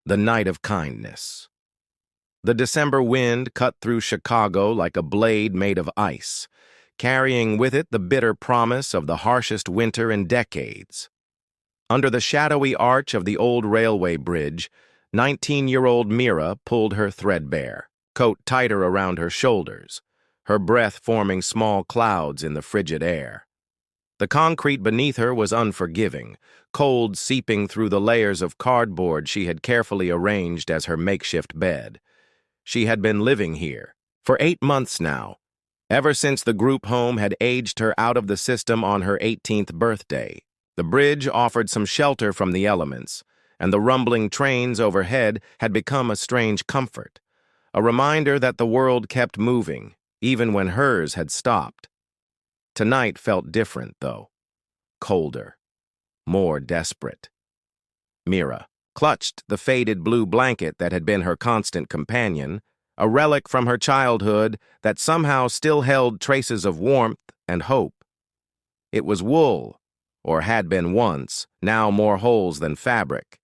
The night of kindness. The December wind cut through Chicago like a blade made of ice, carrying with it the bitter promise of the harshest winter in decades. Under the shadowy arch of the old railway bridge, 19-year-old Mira pulled her threadbare, coat tighter around her shoulders, her breath forming small clouds in the frigid air. The concrete beneath her was unforgiving, cold seeping through the layers of cardboard she had carefully arranged as her makeshift bed. She had been living here for 8 months now, ever since the group home had aged her out of the system on her 18th birthday. The bridge offered some shelter from the elements, and the rumbling trains overhead had become a strange comfort, a reminder that the world kept moving, even when hers had stopped. Tonight felt different, though. Colder. More desperate. Mira clutched the faded blue blanket that had been her constant companion, a relic from her childhood that somehow still held traces of warmth and hope. It was wool, or had been once, now more holes than fabric.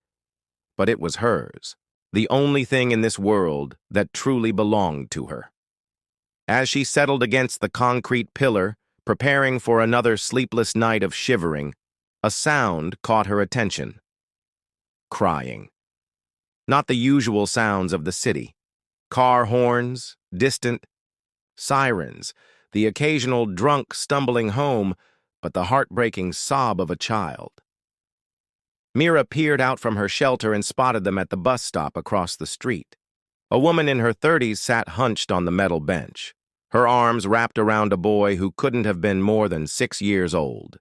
But it was hers, the only thing in this world that truly belonged to her. As she settled against the concrete pillar, preparing for another sleepless night of shivering, a sound caught her attention. Crying. Not the usual sounds of the city. Car horns, distant sirens, the occasional drunk stumbling home, but the heartbreaking sob of a child. Mira peered out from her shelter and spotted them at the bus stop across the street. A woman in her 30s sat hunched on the metal bench, her arms wrapped around a boy who couldn't have been more than 6 years old.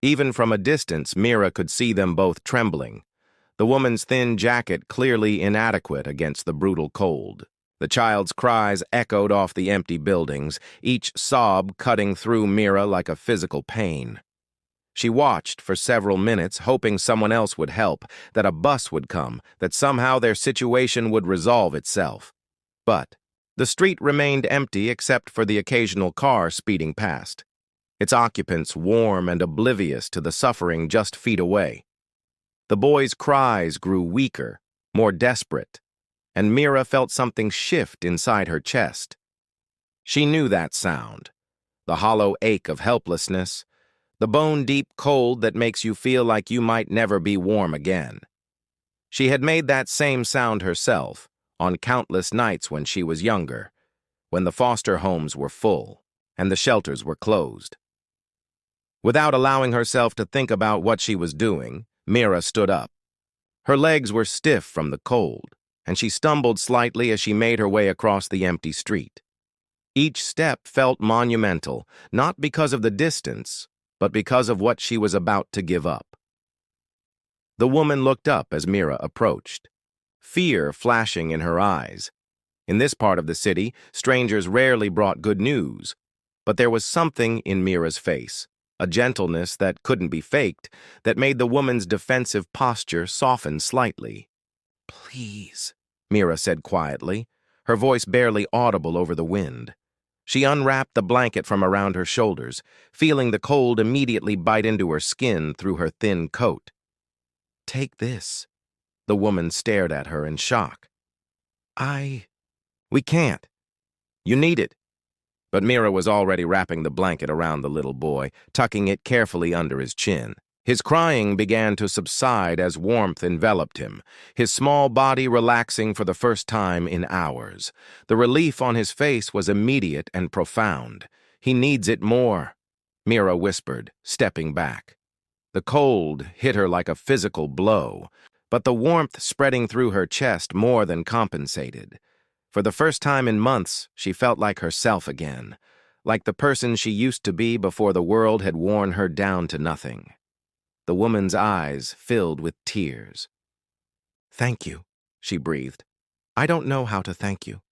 Even from a distance, Mira could see them both trembling, the woman's thin jacket clearly inadequate against the brutal cold. The child's cries echoed off the empty buildings, each sob cutting through Mira like a physical pain. She watched for several minutes, hoping someone else would help, that a bus would come, that somehow their situation would resolve itself. But the street remained empty except for the occasional car speeding past, its occupants warm and oblivious to the suffering just feet away. The boy's cries grew weaker, more desperate, and Mira felt something shift inside her chest. She knew that sound, the hollow ache of helplessness, the bone-deep cold that makes you feel like you might never be warm again. She had made that same sound herself, on countless nights when she was younger, when the foster homes were full and the shelters were closed. Without allowing herself to think about what she was doing, Mira stood up. Her legs were stiff from the cold, and she stumbled slightly as she made her way across the empty street. Each step felt monumental, not because of the distance, but because of what she was about to give up. The woman looked up as Mira approached, fear flashing in her eyes. In this part of the city, strangers rarely brought good news, but there was something in Mira's face, a gentleness that couldn't be faked, that made the woman's defensive posture soften slightly. "Please," Mira said quietly, her voice barely audible over the wind. She unwrapped the blanket from around her shoulders, feeling the cold immediately bite into her skin through her thin coat. "Take this." The woman stared at her in shock. We can't. You need it." But Mira was already wrapping the blanket around the little boy, tucking it carefully under his chin. His crying began to subside as warmth enveloped him, his small body relaxing for the first time in hours. The relief on his face was immediate and profound. "He needs it more," Mira whispered, stepping back. The cold hit her like a physical blow, but the warmth spreading through her chest more than compensated. For the first time in months, she felt like herself again, like the person she used to be before the world had worn her down to nothing. The woman's eyes filled with tears. "Thank you," she breathed. "I don't know how to thank you."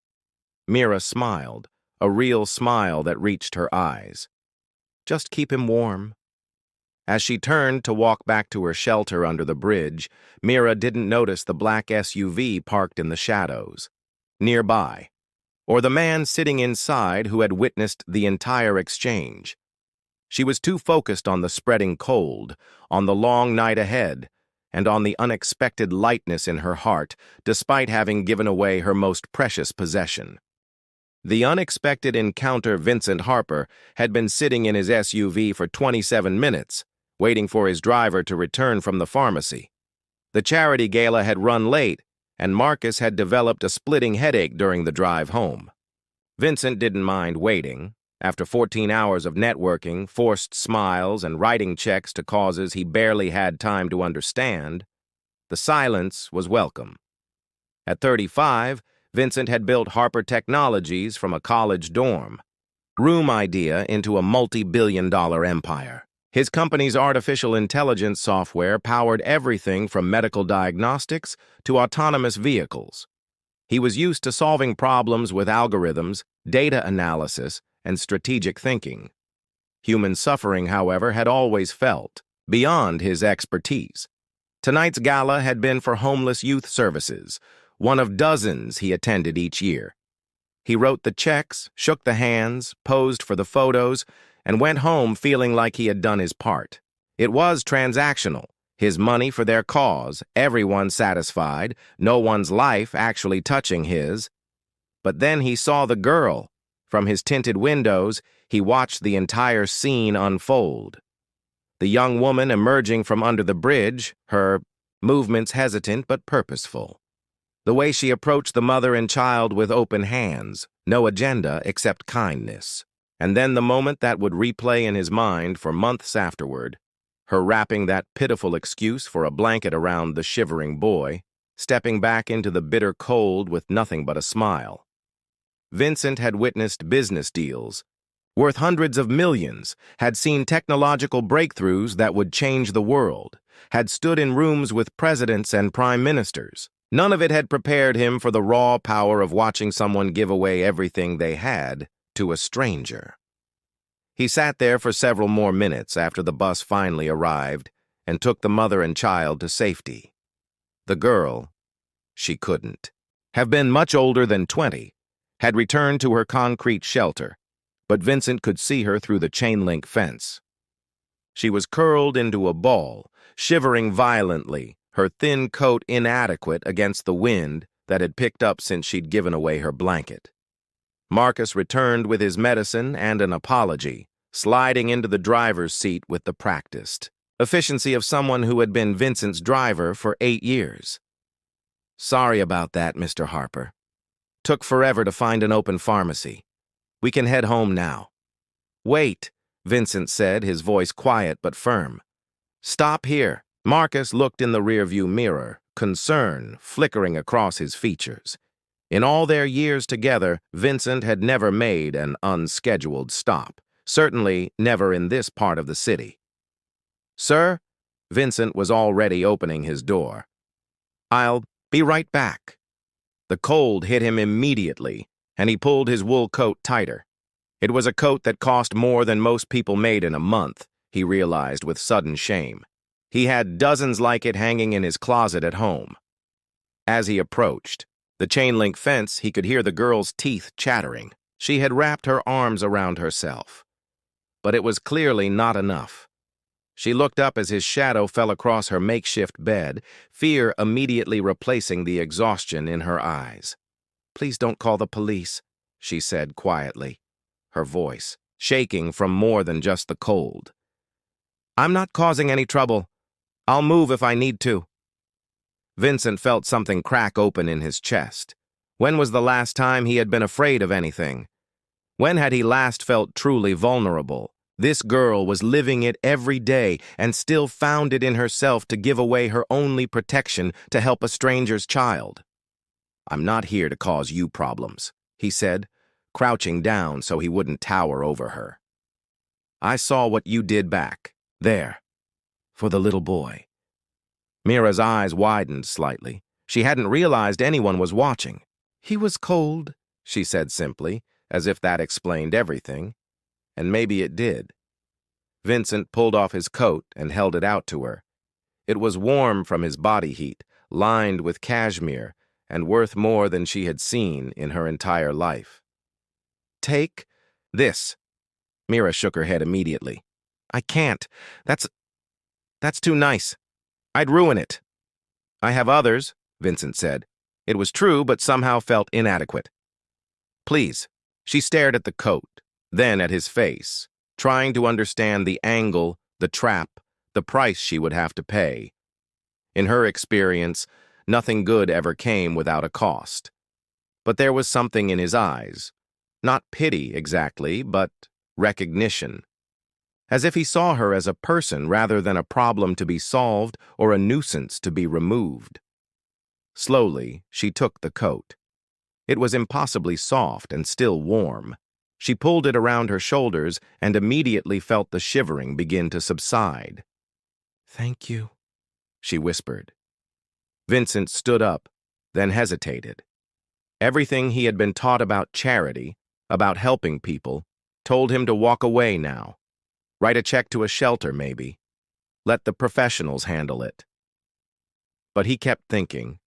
Mira smiled, a real smile that reached her eyes. "Just keep him warm." As she turned to walk back to her shelter under the bridge, Mira didn't notice the black SUV parked in the shadows nearby, or the man sitting inside who had witnessed the entire exchange. She was too focused on the spreading cold, on the long night ahead, and on the unexpected lightness in her heart, despite having given away her most precious possession. The unexpected encounter Vincent Harper had been sitting in his SUV for 27 minutes, waiting for his driver to return from the pharmacy. The charity gala had run late, and Marcus had developed a splitting headache during the drive home. Vincent didn't mind waiting. After 14 hours of networking, forced smiles, and writing checks to causes he barely had time to understand, the silence was welcome. At 35, Vincent had built Harper Technologies from a college dorm room idea into a multi-billion-dollar empire. His company's artificial intelligence software powered everything from medical diagnostics to autonomous vehicles. He was used to solving problems with algorithms, data analysis, and strategic thinking. Human suffering, however, had always felt beyond his expertise. Tonight's gala had been for homeless youth services, one of dozens he attended each year. He wrote the checks, shook the hands, posed for the photos, and went home feeling like he had done his part. It was transactional. His money for their cause, everyone satisfied, no one's life actually touching his. But then he saw the girl. From his tinted windows, he watched the entire scene unfold. The young woman emerging from under the bridge, her movements hesitant but purposeful. The way she approached the mother and child with open hands, no agenda except kindness. And then the moment that would replay in his mind for months afterward, her wrapping that pitiful excuse for a blanket around the shivering boy, stepping back into the bitter cold with nothing but a smile. Vincent had witnessed business deals worth hundreds of millions, had seen technological breakthroughs that would change the world, had stood in rooms with presidents and prime ministers. None of it had prepared him for the raw power of watching someone give away everything they had to a stranger. He sat there for several more minutes after the bus finally arrived and took the mother and child to safety. The girl, she couldn't have been much older than 20, had returned to her concrete shelter, but Vincent could see her through the chain-link fence. She was curled into a ball, shivering violently, her thin coat inadequate against the wind that had picked up since she'd given away her blanket. Marcus returned with his medicine and an apology, sliding into the driver's seat with the practiced efficiency of someone who had been Vincent's driver for 8 years. "Sorry about that, Mr. Harper. Took forever to find an open pharmacy. We can head home now." "Wait," Vincent said, his voice quiet but firm. "Stop here." Marcus looked in the rearview mirror, concern flickering across his features. In all their years together, Vincent had never made an unscheduled stop, certainly never in this part of the city. "Sir?" Vincent was already opening his door. "I'll be right back." The cold hit him immediately, and he pulled his wool coat tighter. It was a coat that cost more than most people made in a month, he realized with sudden shame. He had dozens like it hanging in his closet at home. As he approached the chain-link fence, he could hear the girl's teeth chattering. She had wrapped her arms around herself. But it was clearly not enough. She looked up as his shadow fell across her makeshift bed, fear immediately replacing the exhaustion in her eyes. "Please don't call the police," she said quietly, her voice shaking from more than just the cold. "I'm not causing any trouble. I'll move if I need to." Vincent felt something crack open in his chest. When was the last time he had been afraid of anything? When had he last felt truly vulnerable? This girl was living it every day and still found it in herself to give away her only protection to help a stranger's child. "I'm not here to cause you problems," he said, crouching down so he wouldn't tower over her. "I saw what you did back there for the little boy." Mira's eyes widened slightly. She hadn't realized anyone was watching. "He was cold," she said simply, as if that explained everything. And maybe it did. Vincent pulled off his coat and held it out to her. It was warm from his body heat, lined with cashmere, and worth more than she had seen in her entire life. "Take this." Mira shook her head immediately. "I can't. That's too nice." I'd ruin it. I have others, Vincent said. It was true, but somehow felt inadequate. Please. She stared at the coat, then at his face, trying to understand the angle, the trap, the price she would have to pay. In her experience, nothing good ever came without a cost. But there was something in his eyes. Not pity, exactly, but recognition. As if he saw her as a person rather than a problem to be solved or a nuisance to be removed. Slowly, she took the coat. It was impossibly soft and still warm. She pulled it around her shoulders and immediately felt the shivering begin to subside. "Thank you," she whispered. Vincent stood up, then hesitated. Everything he had been taught about charity, about helping people, told him to walk away now. Write a check to a shelter, maybe. Let the professionals handle it. But he kept thinking.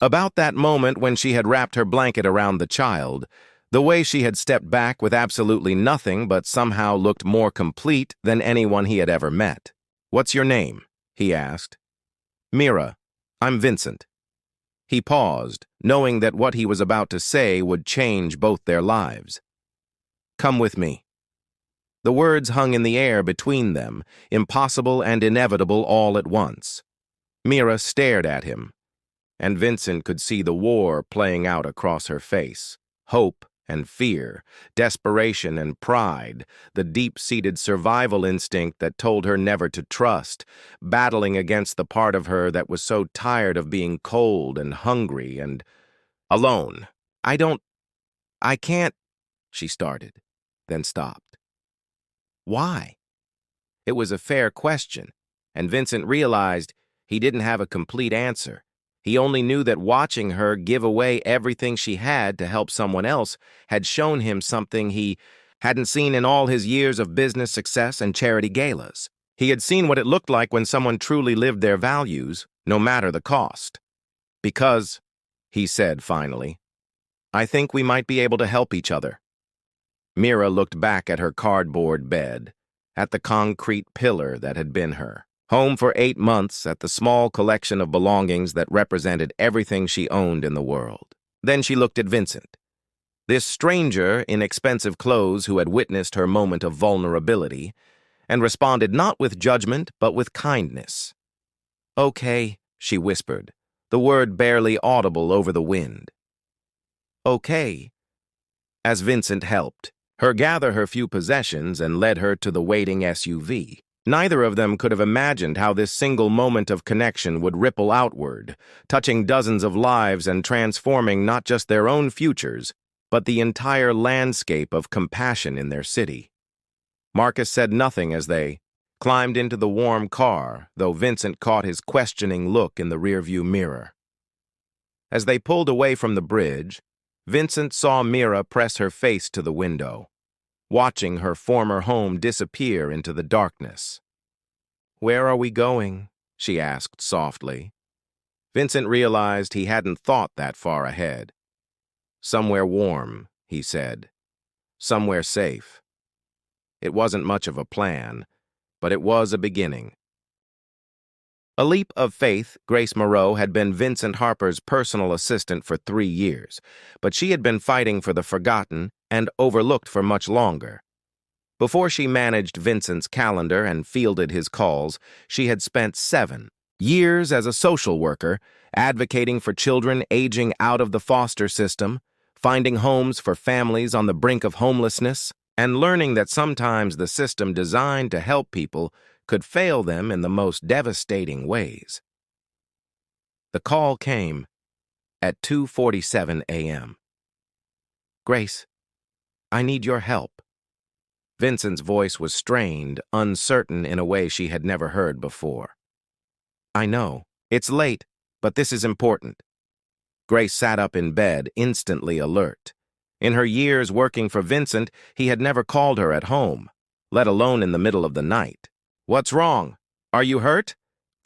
About that moment when she had wrapped her blanket around the child, the way she had stepped back with absolutely nothing but somehow looked more complete than anyone he had ever met. "What's your name?" he asked. "Mira. I'm Vincent." He paused, knowing that what he was about to say would change both their lives. "Come with me." The words hung in the air between them, impossible and inevitable all at once. Mira stared at him, and Vincent could see the war playing out across her face. Hope and fear, desperation and pride, the deep-seated survival instinct that told her never to trust, battling against the part of her that was so tired of being cold and hungry and alone. I can't, she started, then stopped. Why? It was a fair question, and Vincent realized he didn't have a complete answer. He only knew that watching her give away everything she had to help someone else had shown him something he hadn't seen in all his years of business success and charity galas. He had seen what it looked like when someone truly lived their values, no matter the cost. "Because," he said finally, "I think we might be able to help each other." Mira looked back at her cardboard bed, at the concrete pillar that had been her home for 8 months, at the small collection of belongings that represented everything she owned in the world. Then she looked at Vincent, this stranger in expensive clothes who had witnessed her moment of vulnerability, and responded not with judgment but with kindness. "Okay," she whispered, the word barely audible over the wind. "Okay," as Vincent helped her gather her few possessions and led her to the waiting SUV. Neither of them could have imagined how this single moment of connection would ripple outward, touching dozens of lives and transforming not just their own futures, but the entire landscape of compassion in their city. Marcus said nothing as they climbed into the warm car, though Vincent caught his questioning look in the rearview mirror. As they pulled away from the bridge, Vincent saw Mira press her face to the window, watching her former home disappear into the darkness. "Where are we going?" she asked softly. Vincent realized he hadn't thought that far ahead. "Somewhere warm," he said. "Somewhere safe." It wasn't much of a plan, but it was a beginning. A leap of faith, Grace Moreau had been Vincent Harper's personal assistant for 3 years, but she had been fighting for the forgotten and overlooked for much longer. Before she managed Vincent's calendar and fielded his calls, she had spent 7 years as a social worker, advocating for children aging out of the foster system, finding homes for families on the brink of homelessness, and learning that sometimes the system designed to help people could fail them in the most devastating ways. The call came at 2:47 a.m. "Grace, I need your help." Vincent's voice was strained, uncertain in a way she had never heard before. "I know. It's late, but this is important." Grace sat up in bed, instantly alert. In her years working for Vincent, he had never called her at home, let alone in the middle of the night. "What's wrong? Are you hurt?"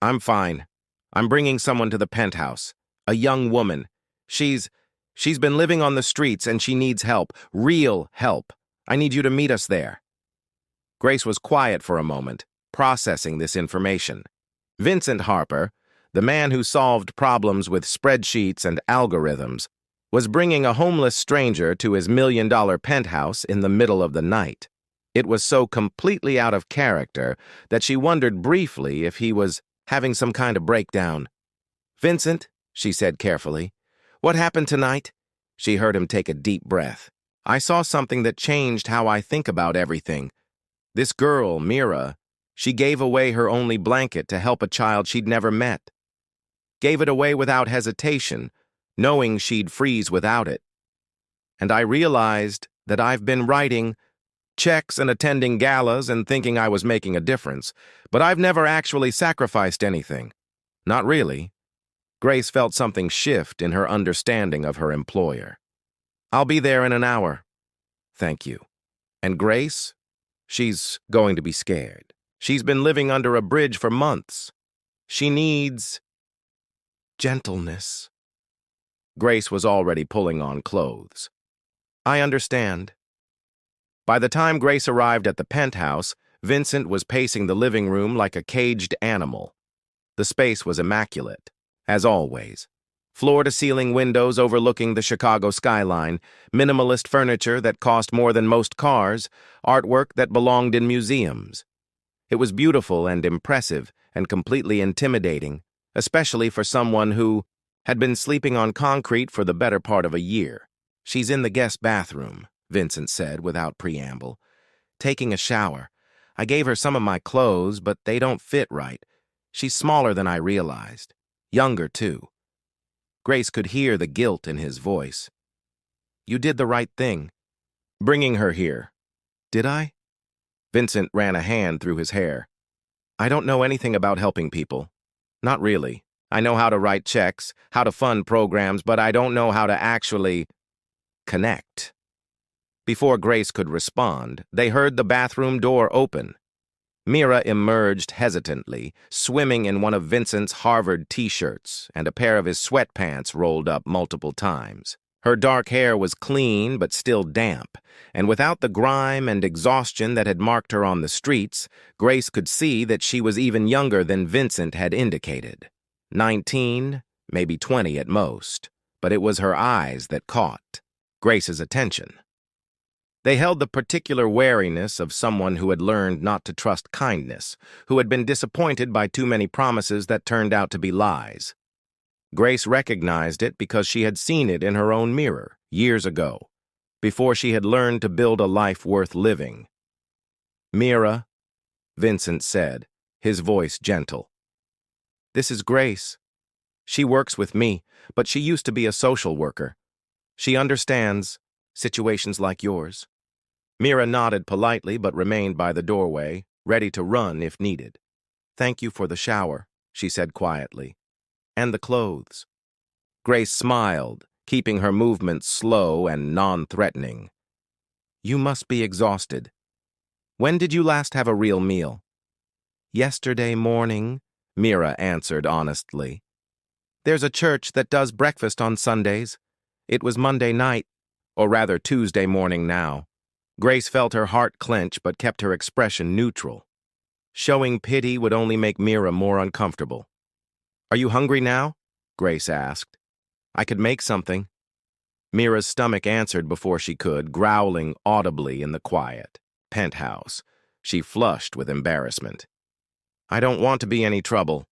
"I'm fine. I'm bringing someone to the penthouse. A young woman. She's been living on the streets and she needs help. Real help. I need you to meet us there." Grace was quiet for a moment, processing this information. Vincent Harper, the man who solved problems with spreadsheets and algorithms, was bringing a homeless stranger to his million-dollar penthouse in the middle of the night. It was so completely out of character that she wondered briefly if he was having some kind of breakdown. "Vincent," she said carefully, "what happened tonight?" She heard him take a deep breath. "I saw something that changed how I think about everything. This girl, Mira, she gave away her only blanket to help a child she'd never met. Gave it away without hesitation, knowing she'd freeze without it. And I realized that I've been writing checks and attending galas and thinking I was making a difference, but I've never actually sacrificed anything. Not really." Grace felt something shift in her understanding of her employer. "I'll be there in an hour." "Thank you." And Grace? She's going to be scared. She's been living under a bridge for months. She needs gentleness. Grace was already pulling on clothes. "I understand." By the time Grace arrived at the penthouse, Vincent was pacing the living room like a caged animal. The space was immaculate, as always. Floor-to-ceiling windows overlooking the Chicago skyline, minimalist furniture that cost more than most cars, artwork that belonged in museums. It was beautiful and impressive and completely intimidating, especially for someone who had been sleeping on concrete for the better part of a year. "She's in the guest bathroom," Vincent said without preamble. "Taking a shower. I gave her some of my clothes, but they don't fit right. She's smaller than I realized. Younger, too." Grace could hear the guilt in his voice. "You did the right thing, bringing her here." "Did I?" Vincent ran a hand through his hair. "I don't know anything about helping people. Not really. I know how to write checks, how to fund programs, but I don't know how to actually connect." Before Grace could respond, they heard the bathroom door open. Mira emerged hesitantly, swimming in one of Vincent's Harvard t-shirts and a pair of his sweatpants rolled up multiple times. Her dark hair was clean but still damp, and without the grime and exhaustion that had marked her on the streets, Grace could see that she was even younger than Vincent had indicated. 19, maybe 20 at most, but it was her eyes that caught Grace's attention. They held the particular wariness of someone who had learned not to trust kindness, who had been disappointed by too many promises that turned out to be lies. Grace recognized it because she had seen it in her own mirror years ago, before she had learned to build a life worth living. "Mira," Vincent said, his voice gentle. "This is Grace. She works with me, but she used to be a social worker. She understands situations like yours." Mira nodded politely but remained by the doorway, ready to run if needed. "Thank you for the shower," she said quietly. "And the clothes." Grace smiled, keeping her movements slow and non-threatening. "You must be exhausted. When did you last have a real meal?" "Yesterday morning," Mira answered honestly. "There's a church that does breakfast on Sundays. It was Monday night, or rather Tuesday morning now." Grace felt her heart clench but kept her expression neutral. Showing pity would only make Mira more uncomfortable. "Are you hungry now?" Grace asked. "I could make something." Mira's stomach answered before she could, growling audibly in the quiet penthouse. She flushed with embarrassment. "I don't want to be any trouble."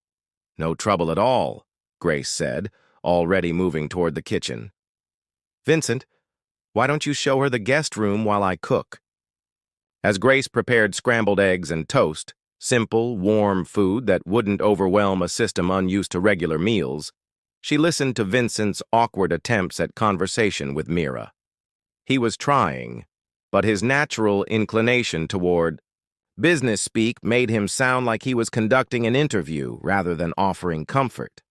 "No trouble at all," Grace said, already moving toward the kitchen. "Vincent, why don't you show her the guest room while I cook?" As Grace prepared scrambled eggs and toast, simple, warm food that wouldn't overwhelm a system unused to regular meals, she listened to Vincent's awkward attempts at conversation with Mira. He was trying, but his natural inclination toward business speak made him sound like he was conducting an interview rather than offering comfort.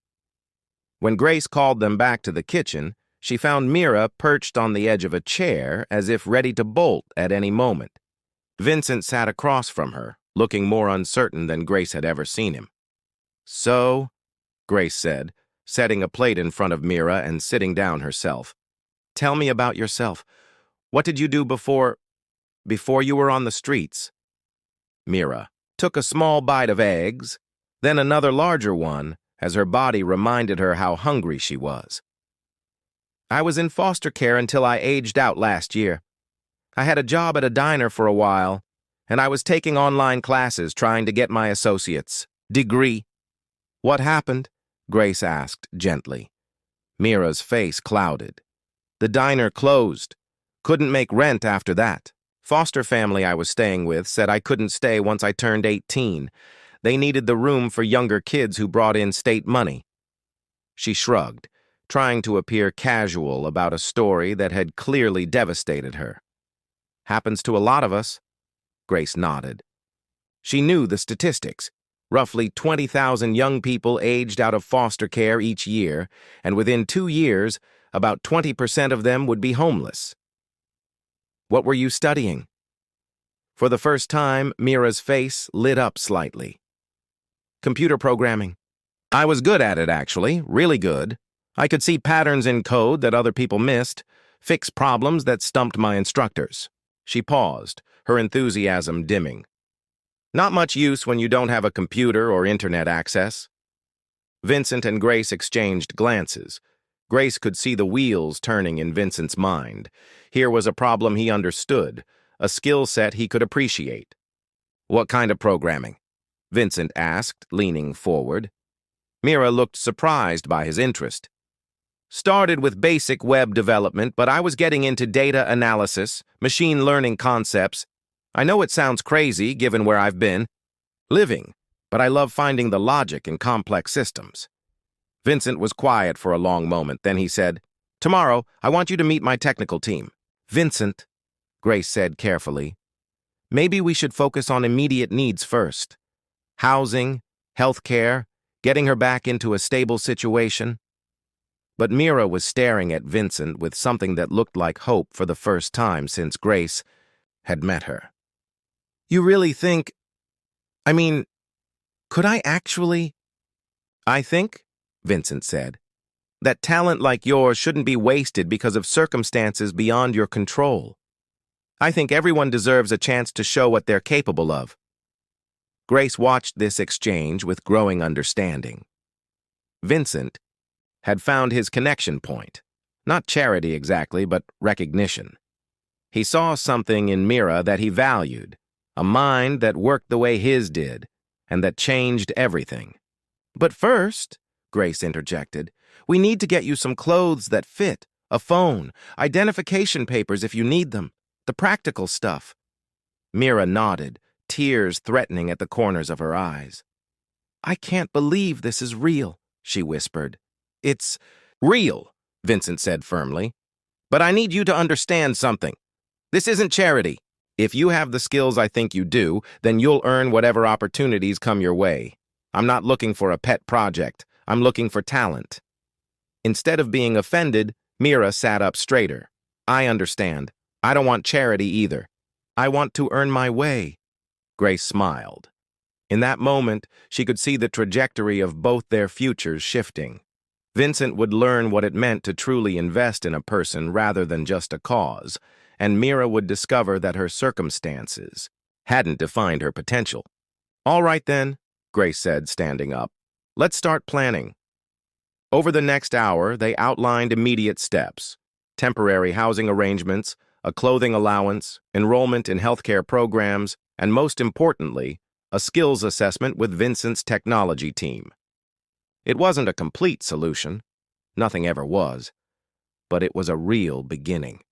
When Grace called them back to the kitchen, she found Mira perched on the edge of a chair as if ready to bolt at any moment. Vincent sat across from her, looking more uncertain than Grace had ever seen him. "So," Grace said, setting a plate in front of Mira and sitting down herself. "Tell me about yourself. What did you do before you were on the streets?" Mira took a small bite of eggs, then another larger one as her body reminded her how hungry she was. I was in foster care until I aged out last year. I had a job at a diner for a while, and I was taking online classes trying to get my associate's degree. What happened? Grace asked gently. Mira's face clouded. The diner closed. Couldn't make rent after that. Foster family I was staying with said I couldn't stay once I turned 18. They needed the room for younger kids who brought in state money. She shrugged, trying to appear casual about a story that had clearly devastated her. Happens to a lot of us. Grace nodded. She knew the statistics. Roughly 20,000 young people aged out of foster care each year, and within 2 years, about 20% of them would be homeless. What were you studying? For the first time, Mira's face lit up slightly. Computer programming. I was good at it, actually, really good. I could see patterns in code that other people missed, fix problems that stumped my instructors. She paused, her enthusiasm dimming. Not much use when you don't have a computer or internet access. Vincent and Grace exchanged glances. Grace could see the wheels turning in Vincent's mind. Here was a problem he understood, a skill set he could appreciate. What kind of programming? Vincent asked, leaning forward. Mira looked surprised by his interest. Started with basic web development, but I was getting into data analysis, machine learning concepts. I know it sounds crazy given where I've been living, but I love finding the logic in complex systems. Vincent was quiet for a long moment, then he said, "Tomorrow, I want you to meet my technical team." "Vincent," Grace said carefully, "maybe we should focus on immediate needs first. Housing, health care, getting her back into a stable situation." But Mira was staring at Vincent with something that looked like hope for the first time since Grace had met her. "You really think... could I actually..." "I think," Vincent said, "that talent like yours shouldn't be wasted because of circumstances beyond your control. I think everyone deserves a chance to show what they're capable of." Grace watched this exchange with growing understanding. Vincent had found his connection point. Not charity exactly, but recognition. He saw something in Mira that he valued, a mind that worked the way his did, and that changed everything. "But first," Grace interjected, "we need to get you some clothes that fit, a phone, identification papers if you need them, the practical stuff." Mira nodded, tears threatening at the corners of her eyes. "I can't believe this is real," she whispered. "It's real," Vincent said firmly. "But I need you to understand something. This isn't charity. If you have the skills I think you do, then you'll earn whatever opportunities come your way. I'm not looking for a pet project. I'm looking for talent." Instead of being offended, Mira sat up straighter. "I understand. I don't want charity either. I want to earn my way." Grace smiled. In that moment, she could see the trajectory of both their futures shifting. Vincent would learn what it meant to truly invest in a person rather than just a cause, and Mira would discover that her circumstances hadn't defined her potential. "All right then," Grace said, standing up. "Let's start planning." Over the next hour, they outlined immediate steps: temporary housing arrangements, a clothing allowance, enrollment in healthcare programs, and most importantly, a skills assessment with Vincent's technology team. It wasn't a complete solution. Nothing ever was. But it was a real beginning.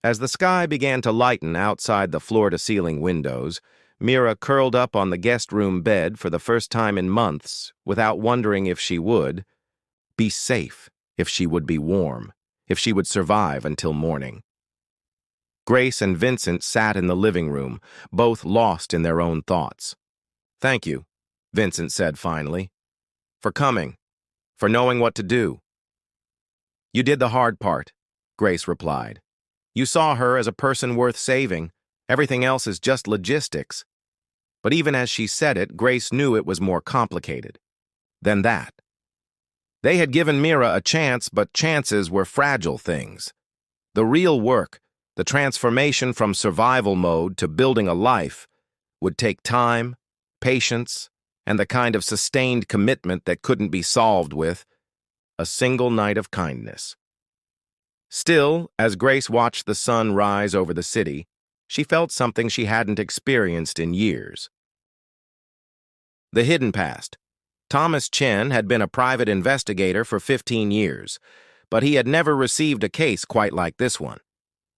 As the sky began to lighten outside the floor-to-ceiling windows, Mira curled up on the guest room bed for the first time in months without wondering if she would be safe, if she would be warm, if she would survive until morning. Grace and Vincent sat in the living room, both lost in their own thoughts. "Thank you," Vincent said finally, "for coming, for knowing what to do." "You did the hard part," Grace replied. "You saw her as a person worth saving. Everything else is just logistics." But even as she said it, Grace knew it was more complicated than that. They had given Mira a chance, but chances were fragile things. The real work, the transformation from survival mode to building a life, would take time, patience, and the kind of sustained commitment that couldn't be solved with a single night of kindness. Still, as Grace watched the sun rise over the city, she felt something she hadn't experienced in years. The hidden past. Thomas Chen had been a private investigator for 15 years, but he had never received a case quite like this one.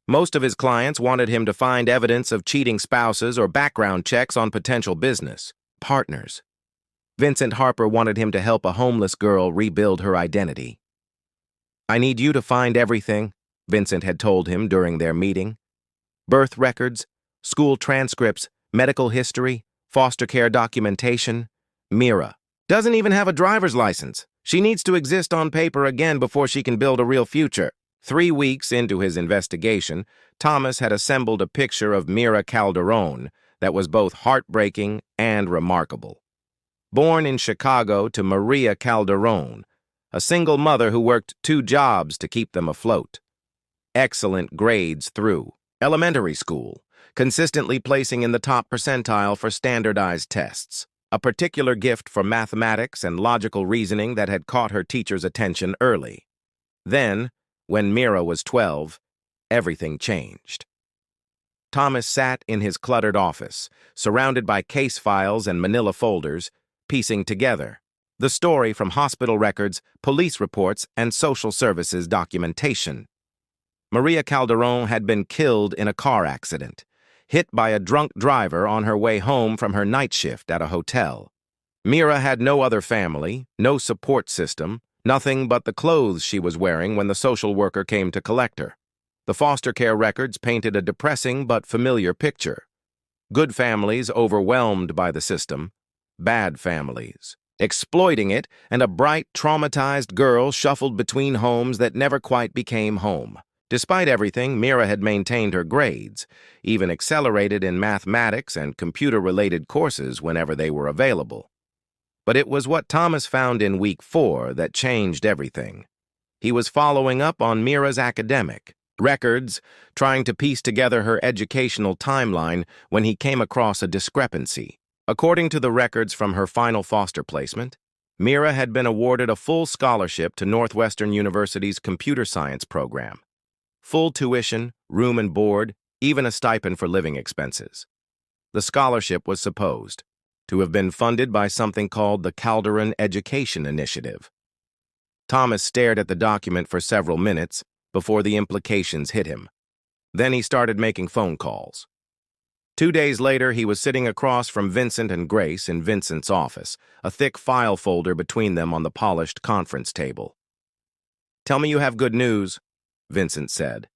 Most of his clients wanted him to find evidence of cheating spouses or background checks on potential business partners. Vincent Harper wanted him to help a homeless girl rebuild her identity. "I need you to find everything," Vincent had told him during their meeting. "Birth records, school transcripts, medical history, foster care documentation. Mira doesn't even have a driver's license. She needs to exist on paper again before she can build a real future." 3 weeks into his investigation, Thomas had assembled a picture of Mira Calderon that was both heartbreaking and remarkable. Born in Chicago to Maria Calderon, a single mother who worked 2 jobs to keep them afloat. Excellent grades through elementary school, consistently placing in the top percentile for standardized tests. A particular gift for mathematics and logical reasoning that had caught her teacher's attention early. Then, when Mira was 12, everything changed. Thomas sat in his cluttered office, surrounded by case files and manila folders, piecing together the story from hospital records, police reports, and social services documentation. Maria Calderon had been killed in a car accident, hit by a drunk driver on her way home from her night shift at a hotel. Mira had no other family, no support system, nothing but the clothes she was wearing when the social worker came to collect her. The foster care records painted a depressing but familiar picture. Good families overwhelmed by the system, bad families exploiting it, and a bright, traumatized girl shuffled between homes that never quite became home. Despite everything, Mira had maintained her grades, even accelerated in mathematics and computer-related courses whenever they were available. But it was what Thomas found in week 4 that changed everything. He was following up on Mira's academic records, trying to piece together her educational timeline when he came across a discrepancy. According to the records from her final foster placement, Mira had been awarded a full scholarship to Northwestern University's computer science program. Full tuition, room and board, even a stipend for living expenses. The scholarship was supposed to have been funded by something called the Calderon Education Initiative. Thomas stared at the document for several minutes before the implications hit him. Then he started making phone calls. 2 days later, he was sitting across from Vincent and Grace in Vincent's office, a thick file folder between them on the polished conference table. "Tell me you have good news," Vincent said.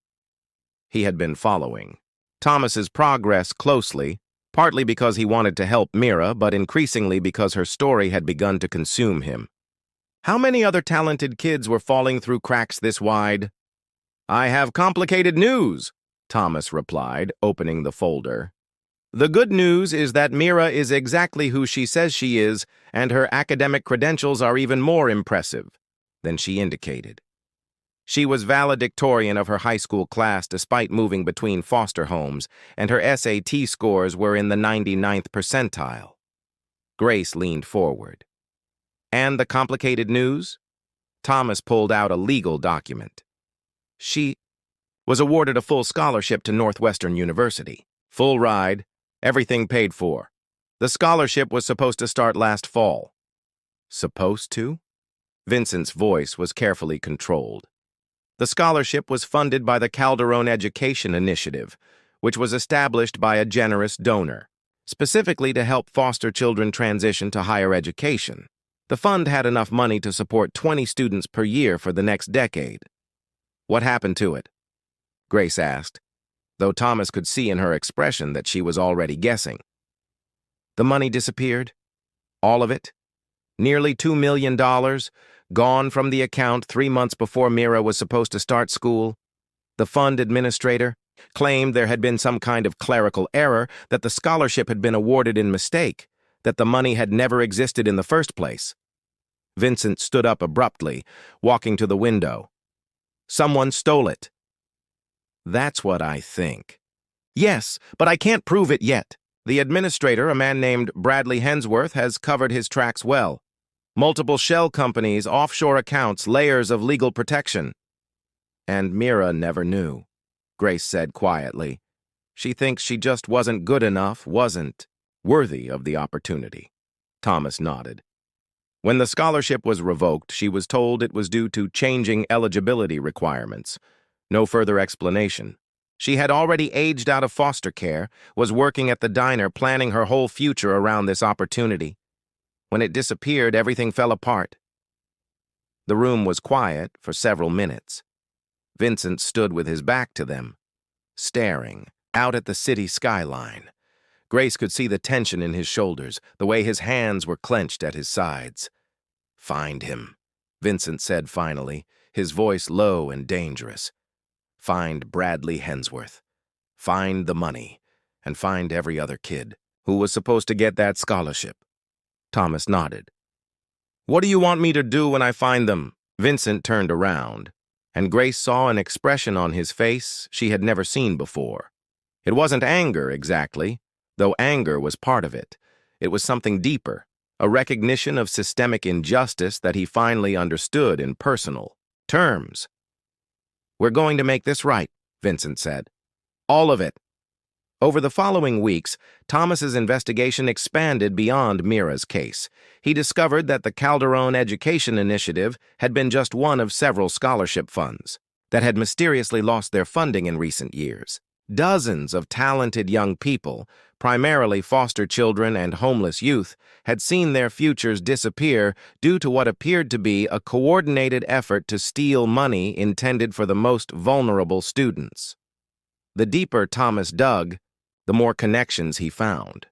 He had been following Thomas's progress closely, partly because he wanted to help Mira, but increasingly because her story had begun to consume him. How many other talented kids were falling through cracks this wide? "I have complicated news," Thomas replied, opening the folder. "The good news is that Mira is exactly who she says she is, and her academic credentials are even more impressive than she indicated. She was valedictorian of her high school class despite moving between foster homes, and her SAT scores were in the 99th percentile." Grace leaned forward. "And the complicated news?" Thomas pulled out a legal document. "She was awarded a full scholarship to Northwestern University. Full ride, everything paid for. The scholarship was supposed to start last fall." "Supposed to?" Vincent's voice was carefully controlled. The scholarship was funded by the Calderon Education Initiative, which was established by a generous donor, specifically to help foster children transition to higher education. The fund had enough money to support 20 students per year for the next decade. "What happened to it?" Grace asked, though Thomas could see in her expression that she was already guessing. "The money disappeared. All of it. Nearly $2 million, gone from the account 3 months before Mira was supposed to start school. The fund administrator claimed there had been some kind of clerical error, that the scholarship had been awarded in mistake, that the money had never existed in the first place." Vincent stood up abruptly, walking to the window. "Someone stole it." "That's what I think." "Yes, but I can't prove it yet." The administrator, a man named Bradley Hensworth, has covered his tracks well. Multiple shell companies, offshore accounts, layers of legal protection. And Mira never knew, Grace said quietly. She thinks she just wasn't good enough, wasn't worthy of the opportunity. Thomas nodded. When the scholarship was revoked, she was told it was due to changing eligibility requirements. No further explanation. She had already aged out of foster care, was working at the diner, planning her whole future around this opportunity. When it disappeared, everything fell apart. The room was quiet for several minutes. Vincent stood with his back to them, staring out at the city skyline. Grace could see the tension in his shoulders, the way his hands were clenched at his sides. "Find him," Vincent said finally, his voice low and dangerous. "Find Bradley Hensworth. Find the money, and find every other kid who was supposed to get that scholarship." Thomas nodded. "What do you want me to do when I find them?" Vincent turned around, and Grace saw an expression on his face she had never seen before. It wasn't anger exactly, though anger was part of it. It was something deeper, a recognition of systemic injustice that he finally understood in personal terms. "We're going to make this right," Vincent said. "All of it." Over the following weeks, Thomas's investigation expanded beyond Mira's case. He discovered that the Calderon Education Initiative had been just one of several scholarship funds that had mysteriously lost their funding in recent years. Dozens of talented young people, primarily foster children and homeless youth, had seen their futures disappear due to what appeared to be a coordinated effort to steal money intended for the most vulnerable students. The deeper Thomas dug, the more connections he found.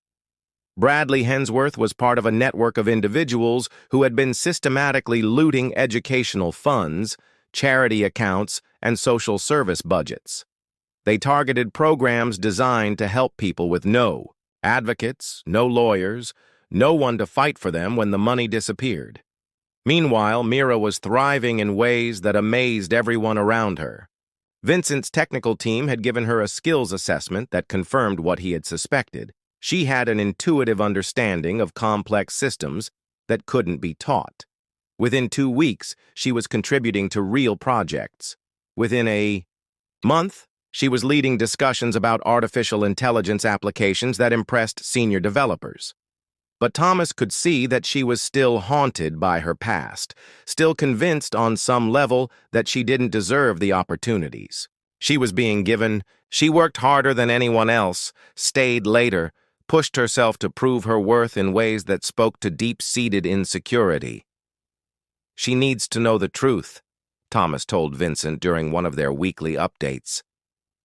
Bradley Hensworth was part of a network of individuals who had been systematically looting educational funds, charity accounts, and social service budgets. They targeted programs designed to help people with no advocates, no lawyers, no one to fight for them when the money disappeared. Meanwhile, Mira was thriving in ways that amazed everyone around her. Vincent's technical team had given her a skills assessment that confirmed what he had suspected. She had an intuitive understanding of complex systems that couldn't be taught. Within 2 weeks, she was contributing to real projects. Within a month, she was leading discussions about artificial intelligence applications that impressed senior developers. But Thomas could see that she was still haunted by her past, still convinced on some level that she didn't deserve the opportunities she was being given. She worked harder than anyone else, stayed later, pushed herself to prove her worth in ways that spoke to deep-seated insecurity. "She needs to know the truth," Thomas told Vincent during one of their weekly updates.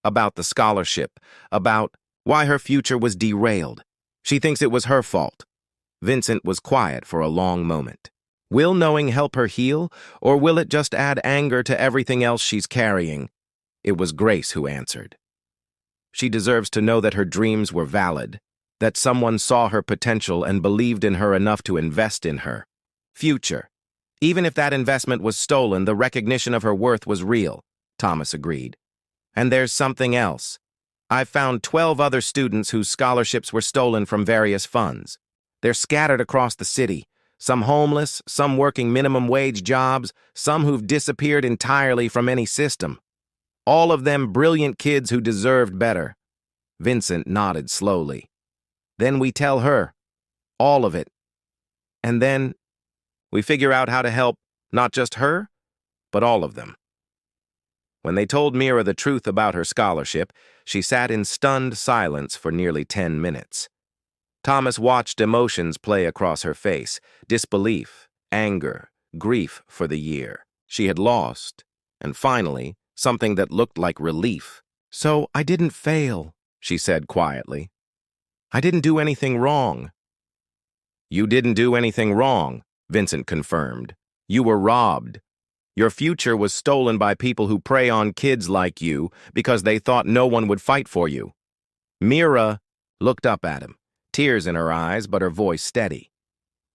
About the scholarship, about why her future was derailed. She thinks it was her fault. Vincent was quiet for a long moment. Will knowing help her heal, or will it just add anger to everything else she's carrying? It was Grace who answered. She deserves to know that her dreams were valid, that someone saw her potential and believed in her enough to invest in her future. Even if that investment was stolen, the recognition of her worth was real, Thomas agreed. And there's something else. I've found 12 other students whose scholarships were stolen from various funds. They're scattered across the city, some homeless, some working minimum wage jobs, some who've disappeared entirely from any system. All of them brilliant kids who deserved better. Vincent nodded slowly. Then we tell her, all of it. And then we figure out how to help not just her, but all of them. When they told Mira the truth about her scholarship, she sat in stunned silence for nearly 10 minutes. Thomas watched emotions play across her face, disbelief, anger, grief for the year she had lost, and finally, something that looked like relief. "So I didn't fail," she said quietly. "I didn't do anything wrong." "You didn't do anything wrong," Vincent confirmed. "You were robbed. Your future was stolen by people who prey on kids like you because they thought no one would fight for you." Mira looked up at him, tears in her eyes, but her voice steady.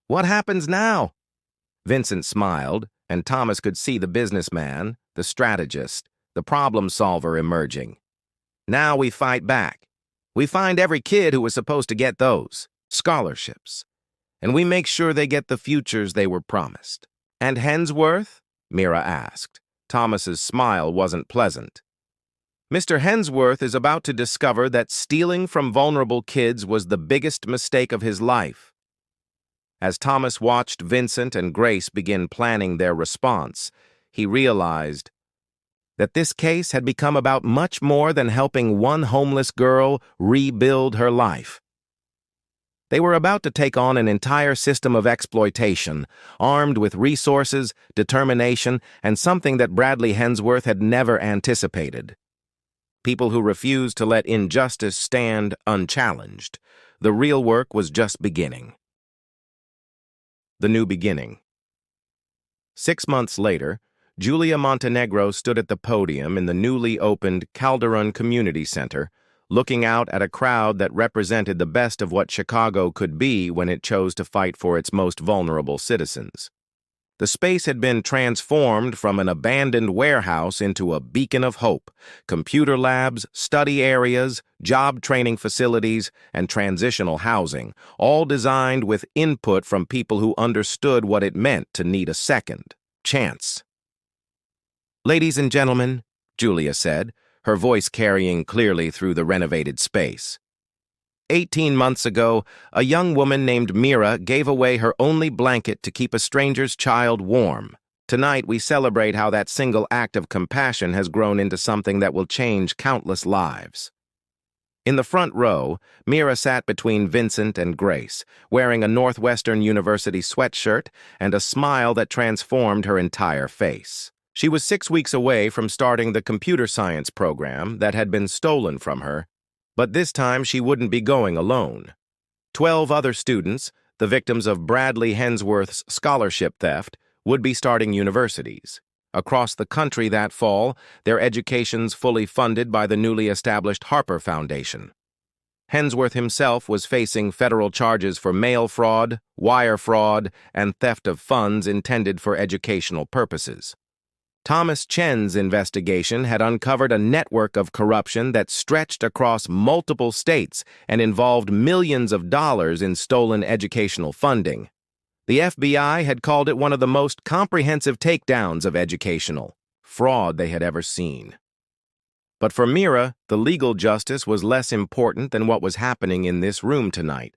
"What happens now?" Vincent smiled, and Thomas could see the businessman, the strategist, the problem solver emerging. "Now we fight back. We find every kid who was supposed to get those scholarships, and we make sure they get the futures they were promised. And Hensworth? Mira asked. Thomas's smile wasn't pleasant. Mr. Hensworth is about to discover that stealing from vulnerable kids was the biggest mistake of his life. As Thomas watched Vincent and Grace begin planning their response, he realized that this case had become about much more than helping one homeless girl rebuild her life. They were about to take on an entire system of exploitation, armed with resources, determination, and something that Bradley Hensworth had never anticipated. People who refused to let injustice stand unchallenged. The real work was just beginning. The new beginning. 6 months later, Julia Montenegro stood at the podium in the newly opened Calderon Community Center, looking out at a crowd that represented the best of what Chicago could be when it chose to fight for its most vulnerable citizens. The space had been transformed from an abandoned warehouse into a beacon of hope: computer labs, study areas, job training facilities, and transitional housing, all designed with input from people who understood what it meant to need a second chance. "Ladies and gentlemen," Julia said, her voice carrying clearly through the renovated space. 18 months ago, a young woman named Mira gave away her only blanket to keep a stranger's child warm. Tonight, we celebrate how that single act of compassion has grown into something that will change countless lives. In the front row, Mira sat between Vincent and Grace, wearing a Northwestern University sweatshirt and a smile that transformed her entire face. She was 6 weeks away from starting the computer science program that had been stolen from her, but this time she wouldn't be going alone. 12 other students, the victims of Bradley Hensworth's scholarship theft, would be starting universities. Across the country that fall, their educations fully funded by the newly established Harper Foundation. Hensworth himself was facing federal charges for mail fraud, wire fraud, and theft of funds intended for educational purposes. Thomas Chen's investigation had uncovered a network of corruption that stretched across multiple states and involved millions of dollars in stolen educational funding. The FBI had called it one of the most comprehensive takedowns of educational fraud they had ever seen. But for Mira, the legal justice was less important than what was happening in this room tonight.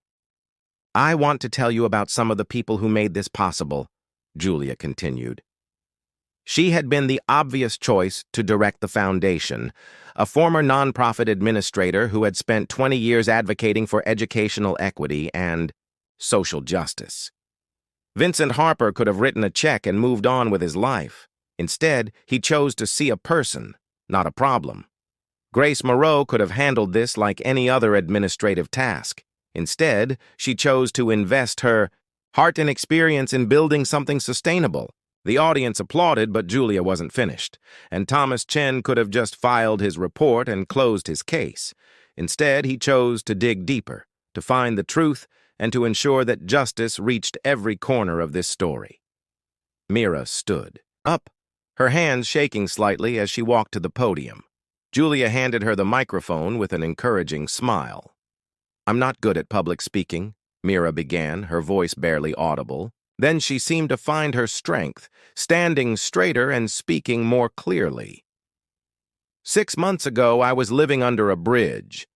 "I want to tell you about some of the people who made this possible," Julia continued. She had been the obvious choice to direct the foundation, a former nonprofit administrator who had spent 20 years advocating for educational equity and social justice. Vincent Harper could have written a check and moved on with his life. Instead, he chose to see a person, not a problem. Grace Moreau could have handled this like any other administrative task. Instead, she chose to invest her heart and experience in building something sustainable. The audience applauded, but Julia wasn't finished, and Thomas Chen could have just filed his report and closed his case. Instead, he chose to dig deeper, to find the truth, and to ensure that justice reached every corner of this story. Mira stood up, her hands shaking slightly as she walked to the podium. Julia handed her the microphone with an encouraging smile. "I'm not good at public speaking," Mira began, her voice barely audible. Then she seemed to find her strength, standing straighter and speaking more clearly. 6 months ago, I was living under a bridge.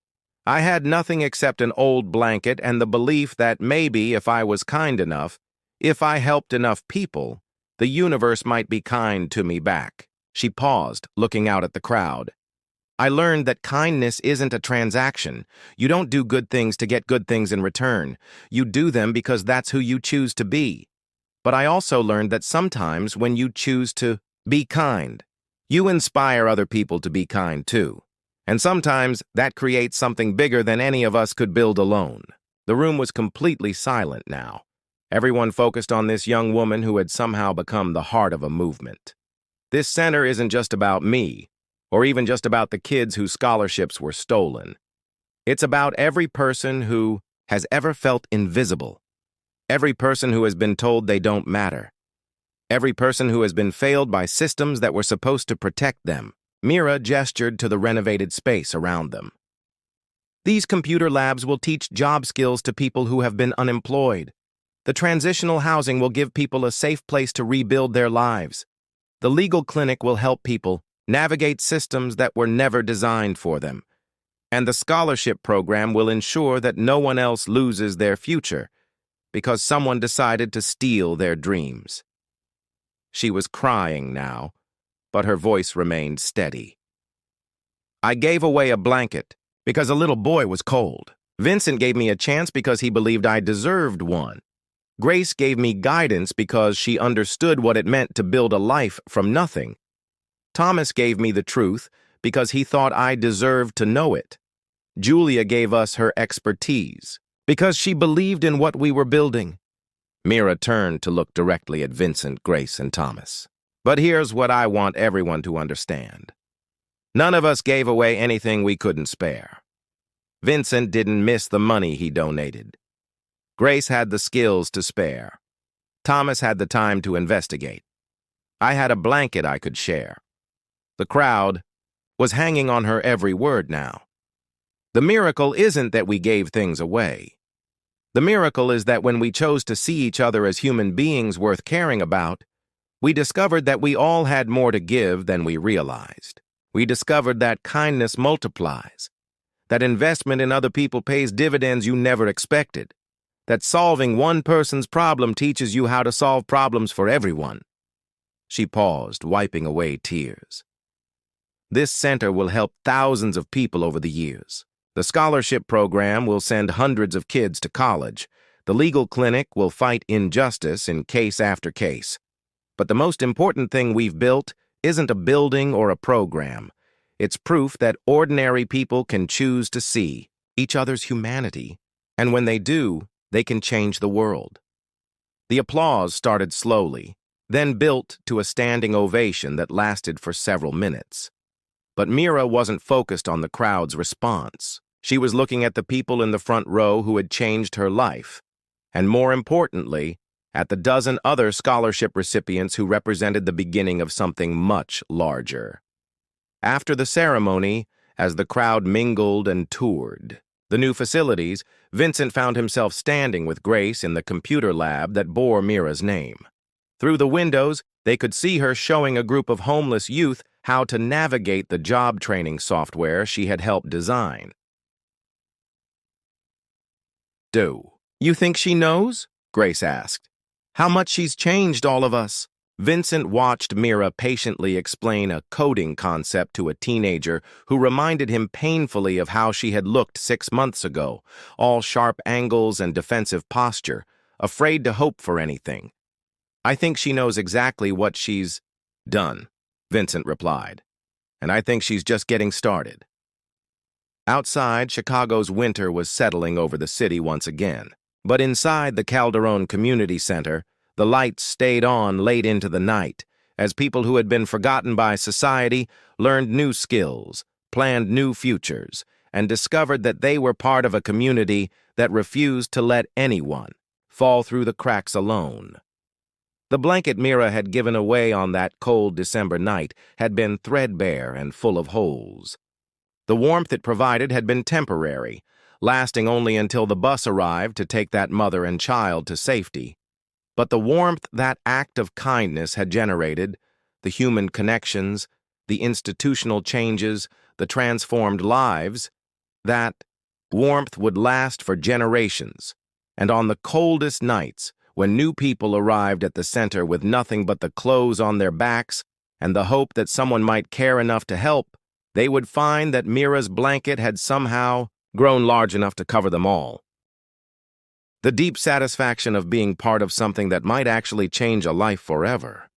I had nothing except an old blanket and the belief that maybe if I was kind enough, if I helped enough people, the universe might be kind to me back." She paused, looking out at the crowd. "I learned that kindness isn't a transaction. You don't do good things to get good things in return. You do them because that's who you choose to be. But I also learned that sometimes when you choose to be kind, you inspire other people to be kind too. And sometimes that creates something bigger than any of us could build alone." The room was completely silent now. Everyone focused on this young woman who had somehow become the heart of a movement. "This center isn't just about me, or even just about the kids whose scholarships were stolen. It's about every person who has ever felt invisible. Every person who has been told they don't matter. Every person who has been failed by systems that were supposed to protect them." Mira gestured to the renovated space around them. These computer labs will teach job skills to people who have been unemployed. The transitional housing will give people a safe place to rebuild their lives. The legal clinic will help people navigate systems that were never designed for them. And the scholarship program will ensure that no one else loses their future because someone decided to steal their dreams. She was crying now, but her voice remained steady. I gave away a blanket because a little boy was cold. Vincent gave me a chance because he believed I deserved one. Grace gave me guidance because she understood what it meant to build a life from nothing. Thomas gave me the truth because he thought I deserved to know it. Julia gave us her expertise because she believed in what we were building. Mira turned to look directly at Vincent, Grace, and Thomas. But here's what I want everyone to understand. None of us gave away anything we couldn't spare. Vincent didn't miss the money he donated. Grace had the skills to spare. Thomas had the time to investigate. I had a blanket I could share. The crowd was hanging on her every word now. The miracle isn't that we gave things away. The miracle is that when we chose to see each other as human beings worth caring about, we discovered that we all had more to give than we realized. We discovered that kindness multiplies, that investment in other people pays dividends you never expected, that solving one person's problem teaches you how to solve problems for everyone. She paused, wiping away tears. This center will help thousands of people over the years. The scholarship program will send hundreds of kids to college. The legal clinic will fight injustice in case after case. But the most important thing we've built isn't a building or a program. It's proof that ordinary people can choose to see each other's humanity, and when they do, they can change the world. The applause started slowly, then built to a standing ovation that lasted for several minutes. But Mira wasn't focused on the crowd's response. She was looking at the people in the front row who had changed her life, and more importantly, at the dozen other scholarship recipients who represented the beginning of something much larger. After the ceremony, as the crowd mingled and toured the new facilities, Vincent found himself standing with Grace in the computer lab that bore Mira's name. Through the windows, they could see her showing a group of homeless youth how to navigate the job training software she had helped design. "Do you think she knows?" Grace asked. "How much she's changed all of us." Vincent watched Mira patiently explain a coding concept to a teenager who reminded him painfully of how she had looked 6 months ago, all sharp angles and defensive posture, afraid to hope for anything. "I think she knows exactly what she's done," Vincent replied, "and I think she's just getting started." Outside, Chicago's winter was settling over the city once again. But inside the Calderon Community Center, the lights stayed on late into the night, as people who had been forgotten by society learned new skills, planned new futures, and discovered that they were part of a community that refused to let anyone fall through the cracks alone. The blanket Mira had given away on that cold December night had been threadbare and full of holes. The warmth it provided had been temporary, lasting only until the bus arrived to take that mother and child to safety. But the warmth that act of kindness had generated, the human connections, the institutional changes, the transformed lives, that warmth would last for generations. And on the coldest nights, when new people arrived at the center with nothing but the clothes on their backs and the hope that someone might care enough to help, they would find that Mira's blanket had somehow grown large enough to cover them all. The deep satisfaction of being part of something that might actually change a life forever.